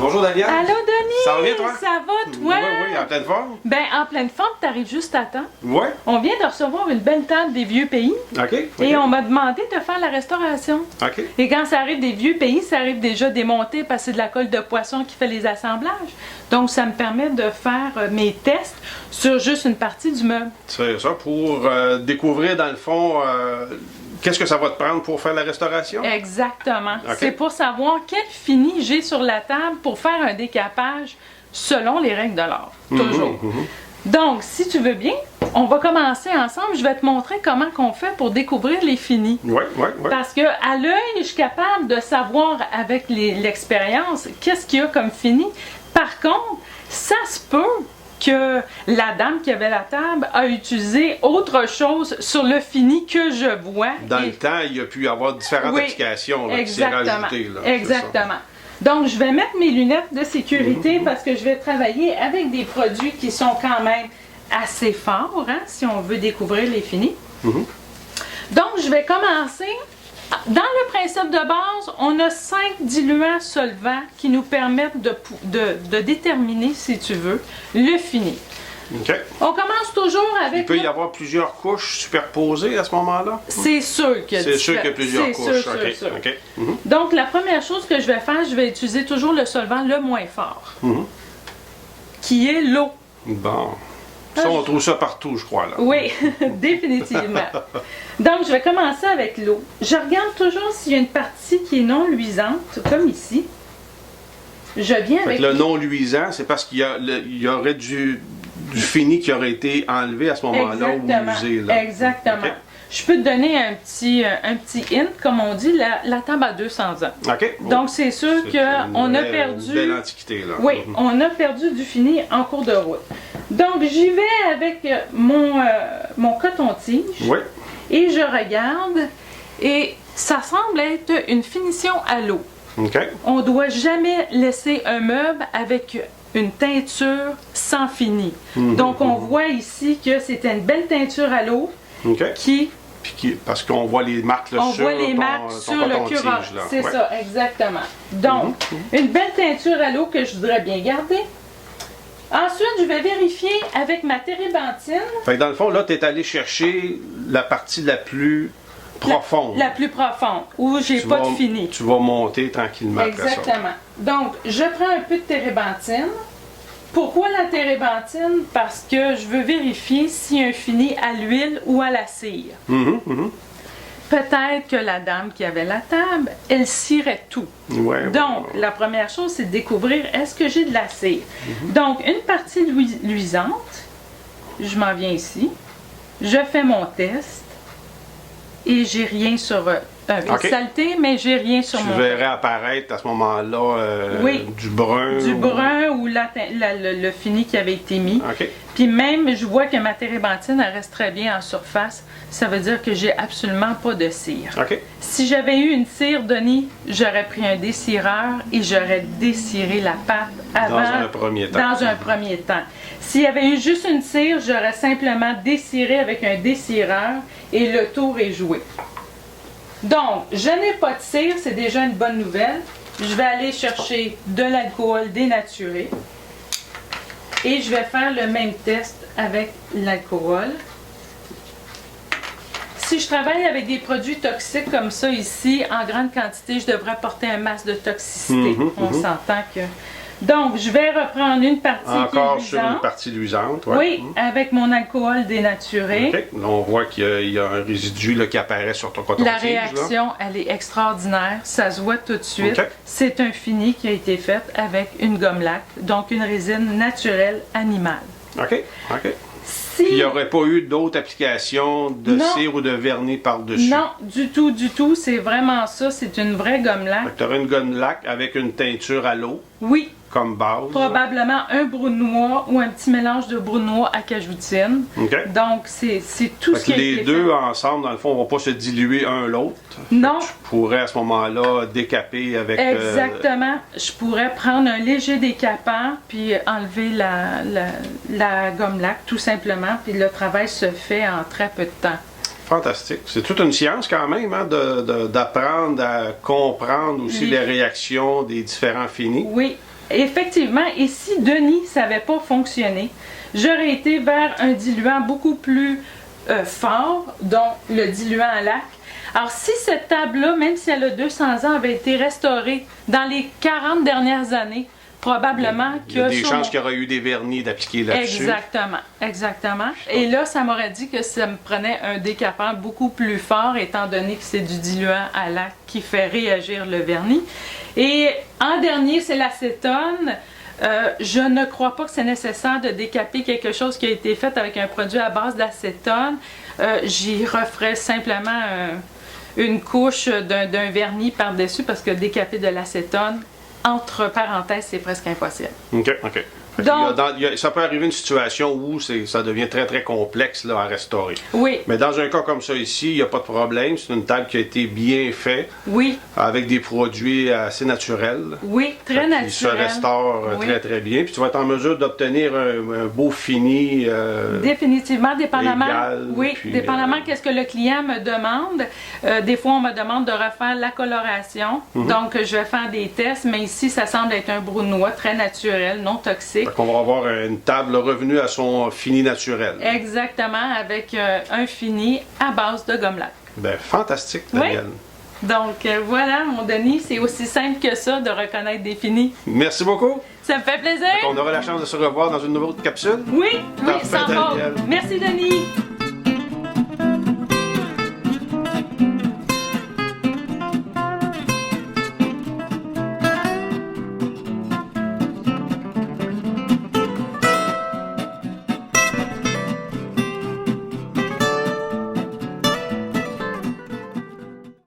Bonjour Daniel. Allô Denis! Ça va bien toi? Ça va toi? Oui, en pleine forme. Ben en pleine forme, t'arrives juste à temps. Oui. On vient de recevoir une belle table des vieux pays OK. et on m'a demandé de faire la restauration. OK. Et quand ça arrive des vieux pays, ça arrive déjà démonté parce que c'est de la colle de poisson qui fait les assemblages. Donc ça me permet de faire mes tests sur juste une partie du meuble. C'est ça, pour découvrir dans le fond qu'est-ce que ça va te prendre pour faire la restauration? Exactement. OK. C'est pour savoir quel fini j'ai sur la table pour faire un décapage selon les règles de l'art. Toujours. Donc, si tu veux bien, on va commencer ensemble. Je vais te montrer comment on fait pour découvrir les finis. Oui. Parce que à l'œil, je suis capable de savoir avec l'expérience qu'est-ce qu'il y a comme fini. Par contre, ça se peut que la dame qui avait la table a utilisé autre chose sur le fini que je vois. Dans le temps, il y a pu y avoir différentes applications là, qui s'est rajoutées. Là, exactement. Donc, je vais mettre mes lunettes de sécurité parce que je vais travailler avec des produits qui sont quand même assez forts, hein, si on veut découvrir les finis. Donc, je vais commencer. Dans le principe de base, on a 5 diluants solvants qui nous permettent de déterminer, si tu veux, le fini. OK. On commence toujours avec... Il peut y avoir plusieurs couches superposées à ce moment-là? C'est sûr qu'il y a C'est sûr qu'il y a plusieurs couches. sûr. OK. Donc, la première chose que je vais faire, je vais utiliser toujours le solvant le moins fort, qui est l'eau. Bon. Ça, on trouve ça partout, je crois. Là. Oui, définitivement. Donc, je vais commencer avec l'eau. Je regarde toujours s'il y a une partie qui est non luisante, comme ici. Je viens avec... Le non luisant, c'est parce qu'il y aurait du fini qui aurait été enlevé à ce moment-là ou usé. Là. Exactement. Okay. Je peux te donner un petit hint, comme on dit, la table a 200 ans. OK. Donc, c'est sûr qu'on a perdu... Une belle antiquité, là. Oui, on a perdu du fini en cours de route. Donc, j'y vais avec mon coton-tige. Oui. Et je regarde. Et ça semble être une finition à l'eau. OK. On ne doit jamais laisser un meuble avec une teinture sans fini. Donc, on voit ici que c'était une belle teinture à l'eau qui... Parce qu'on voit les marques là, sur le curat. C'est ça, exactement. Donc, une belle teinture à l'eau que je voudrais bien garder. Ensuite, je vais vérifier avec ma térébenthine. Fait que dans le fond, là, tu es allé chercher la partie la plus profonde. La plus profonde, où j'ai pas de fini. Tu vas monter tranquillement. Exactement. Donc, je prends un peu de térébenthine. Pourquoi la térébenthine? Parce que je veux vérifier s'il y a un fini à l'huile ou à la cire. Peut-être que la dame qui avait la table, elle cirait tout. Donc, la première chose, c'est de découvrir est-ce que j'ai de la cire. Donc, une partie luisante, je m'en viens ici, je fais mon test et j'ai rien sur un peu de saleté, mais j'ai rien sur mon... Tu verrais apparaître à ce moment-là du brun. Du brun ou le fini qui avait été mis. Puis même, je vois que ma térébenthine, elle reste très bien en surface. Ça veut dire que j'ai absolument pas de cire. Si j'avais eu une cire, Denis, j'aurais pris un dessireur et j'aurais dessiré la pâte avant. Dans un premier temps. S'il y avait eu juste une cire, j'aurais simplement dessiré avec un dessireur et le tour est joué. Donc, je n'ai pas de cire, c'est déjà une bonne nouvelle. Je vais aller chercher de l'alcool dénaturé et je vais faire le même test avec l'alcool. Si je travaille avec des produits toxiques comme ça ici, en grande quantité, je devrais porter un masque de toxicité. On s'entend que... Donc, je vais reprendre une partie encore qui est luisante. Sur une partie luisante, oui, avec mon alcool dénaturé. Là, on voit qu'il y a un résidu là, qui apparaît sur ton coton-tige. La réaction, elle est extraordinaire. Ça se voit tout de suite. C'est un fini qui a été fait avec une gomme lac, donc une résine naturelle animale. Puis il n'y aurait pas eu d'autres applications de cire ou de vernis par-dessus? Non, du tout. C'est vraiment ça. C'est une vraie gomme lac. Tu aurais une gomme lac avec une teinture à l'eau? Oui. Comme base? Probablement un brunois ou un petit mélange de brunois à cajoutine. Donc, c'est tout ce qui a été fait. Les deux ensemble, dans le fond, ne vont pas se diluer un l'autre. Non. Tu pourrais à ce moment-là décaper avec... Exactement. Je pourrais prendre un léger décapant puis enlever la gomme lac, tout simplement. Puis le travail se fait en très peu de temps. Fantastique. C'est toute une science quand même, hein, d'apprendre à comprendre aussi les réactions des différents finis. Oui. effectivement, et si Denis ça n'avait pas fonctionné, j'aurais été vers un diluant beaucoup plus fort, dont le diluant à lac. Alors, si cette table-là, même si elle a 200 ans, avait été restaurée dans les 40 dernières années, probablement que... Il y a des chances qu'il y aurait eu des vernis d'appliquer là-dessus. Exactement, exactement. Et là, ça m'aurait dit que ça me prenait un décapant beaucoup plus fort, étant donné que c'est du diluant à lac qui fait réagir le vernis. Et en dernier, c'est l'acétone. Je ne crois pas que c'est nécessaire de décaper quelque chose qui a été fait avec un produit à base d'acétone. J'y referais simplement une couche d'un vernis par-dessus parce que décaper de l'acétone, entre parenthèses, c'est presque impossible. OK, OK. Donc, ça peut arriver une situation où ça devient très, très complexe là, à restaurer. Oui. Mais dans un cas comme ça ici, il n'y a pas de problème. C'est une table qui a été bien faite. Oui. Avec des produits assez naturels. Oui, très naturels. Qui se restaurent très, très bien. Puis tu vas être en mesure d'obtenir un beau fini. Définitivement, dépendamment. Égal, oui, puis, dépendamment qu'est-ce que le client me demande. Des fois, on me demande de refaire la coloration. Donc, je vais faire des tests. Mais ici, ça semble être un brunois très naturel, non toxique. On va avoir une table revenue à son fini naturel. Exactement, avec un fini à base de gomme lac. Ben, fantastique, Daniel. Oui. Donc voilà, mon Denis, c'est aussi simple que ça de reconnaître des finis. Merci beaucoup. Ça me fait plaisir. On aura la chance de se revoir dans une nouvelle capsule. Oui, oui, Parfait, sans faute. Merci, Denis.